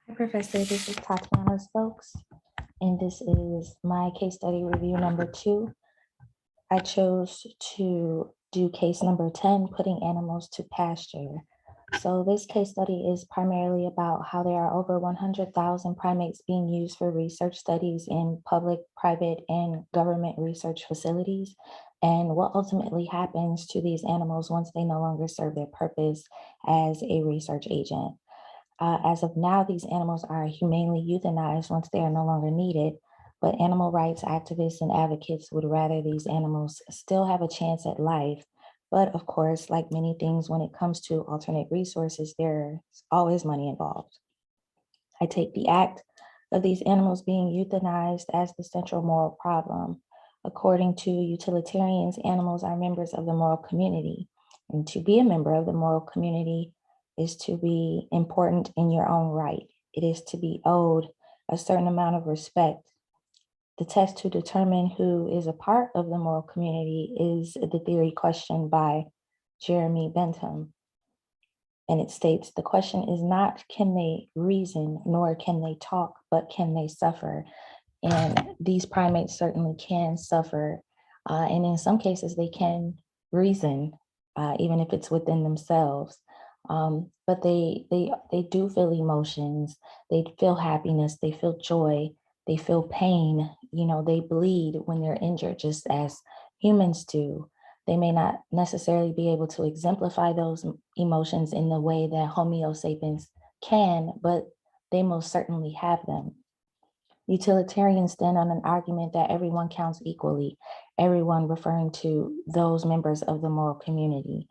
Hi, Professor. This is Tatiana Stokes, and this is my case study review number 2. I chose to do case number 10, putting animals to pasture. So this case study is primarily about how there are over 100,000 primates being used for research studies in public, private, and government research facilities, and what ultimately happens to these animals once they no longer serve their purpose as a research agent. As of now, these animals are humanely euthanized once they are no longer needed, but animal rights activists and advocates would rather these animals still have a chance at life. But of course, like many things, when it comes to alternate resources, there's always money involved. I take the act of these animals being euthanized as the central moral problem. According to utilitarians, animals are members of the moral community. And to be a member of the moral community is to be important in your own right. It is to be owed a certain amount of respect. The test to determine who is a part of the moral community is the theory questioned by Jeremy Bentham. And it states the question is not can they reason nor can they talk, but can they suffer? And these primates certainly can suffer. And in some cases, they can reason, even if it's within themselves. But they do feel emotions. They feel happiness. They feel joy. They feel pain. They bleed when they're injured, just as humans do. They may not necessarily be able to exemplify those emotions in the way that Homo sapiens can, but they most certainly have them. Utilitarians stand on an argument that everyone counts equally, everyone referring to those members of the moral community.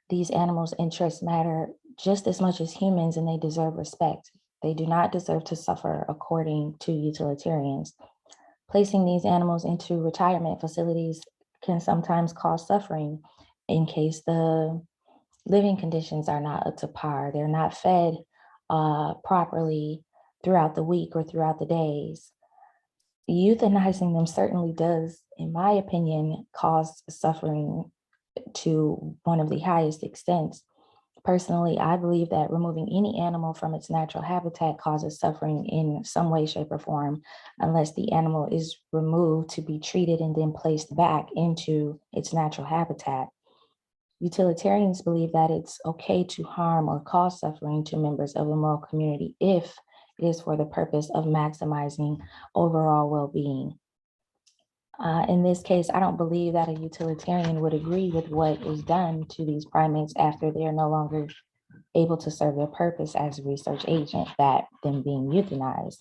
These animals' interests matter just as much as humans, and they deserve respect. They do not deserve to suffer, according to utilitarians. Placing these animals into retirement facilities can sometimes cause suffering in case the living conditions are not up to par. They're not fed properly throughout the week or throughout the days. Euthanizing them certainly does, in my opinion, cause suffering to one of the highest extents. Personally, I believe that removing any animal from its natural habitat causes suffering in some way, shape, or form, unless the animal is removed to be treated and then placed back into its natural habitat. Utilitarians believe that it's okay to harm or cause suffering to members of the moral community if it is for the purpose of maximizing overall well-being. In this case, I don't believe that a utilitarian would agree with what is done to these primates after they are no longer able to serve their purpose as a research agent, that them being euthanized.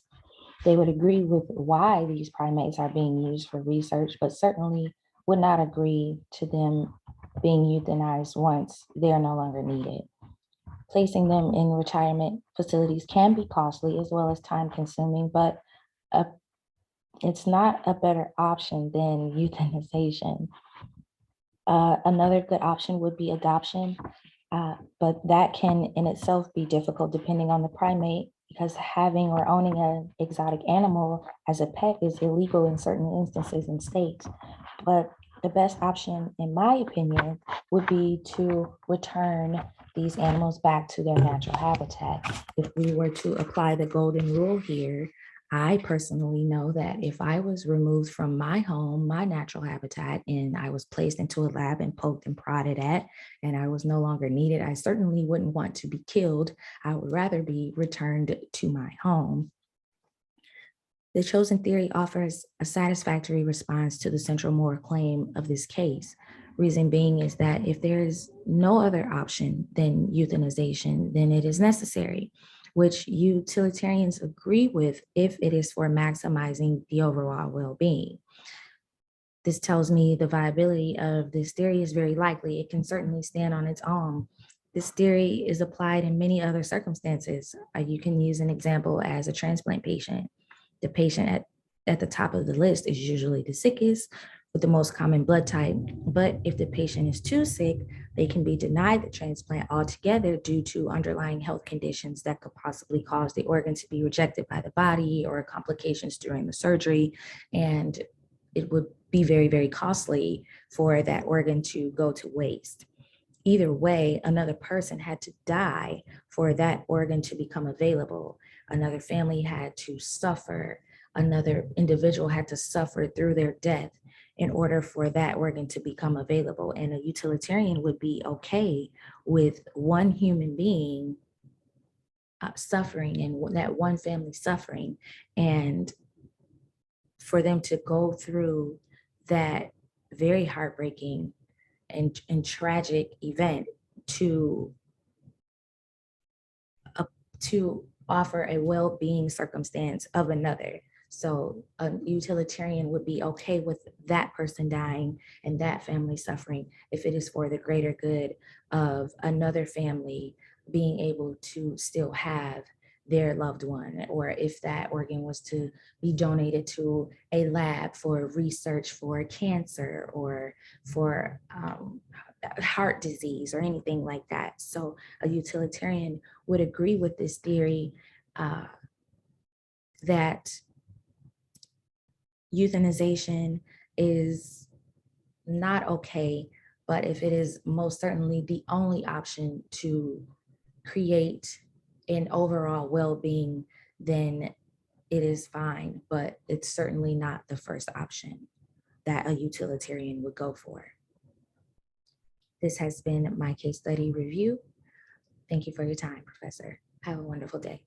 They would agree with why these primates are being used for research, but certainly would not agree to them being euthanized once they are no longer needed. Placing them in retirement facilities can be costly as well as time consuming, but a it's not a better option than euthanization. Another good option would be adoption, but that can in itself be difficult depending on the primate because having or owning an exotic animal as a pet is illegal in certain instances and states. But the best option, in my opinion, would be to return these animals back to their natural habitat. If we were to apply the golden rule here, I personally know that if I was removed from my home, my natural habitat, and I was placed into a lab and poked and prodded at, and I was no longer needed, I certainly wouldn't want to be killed. I would rather be returned to my home. The chosen theory offers a satisfactory response to the central moral claim of this case. Reason being is that if there is no other option than euthanization, then it is necessary, which utilitarians agree with if it is for maximizing the overall well-being. This tells me the viability of this theory is very likely. It can certainly stand on its own. This theory is applied in many other circumstances. You can use an example as a transplant patient. The patient at the top of the list is usually the sickest with the most common blood type. But if the patient is too sick, they can be denied the transplant altogether due to underlying health conditions that could possibly cause the organ to be rejected by the body or complications during the surgery. And it would be very, very costly for that organ to go to waste. either way, another person had to die for that organ to become available. Another family had to suffer, another individual had to suffer through their death in order for that organ to become available. And a utilitarian would be okay with one human being suffering and that one family suffering, and for them to go through that very heartbreaking and tragic event to to offer a well-being circumstance of another. So a utilitarian would be okay with that person dying and that family suffering if it is for the greater good of another family being able to still have their loved one, or if that organ was to be donated to a lab for research for cancer or for heart disease or anything like that. So a utilitarian would agree with this theory that euthanization is not okay, but if it is most certainly the only option to create an overall well-being, then it is fine, but it's certainly not the first option that a utilitarian would go for. This has been my case study review. Thank you for your time, Professor. Have a wonderful day.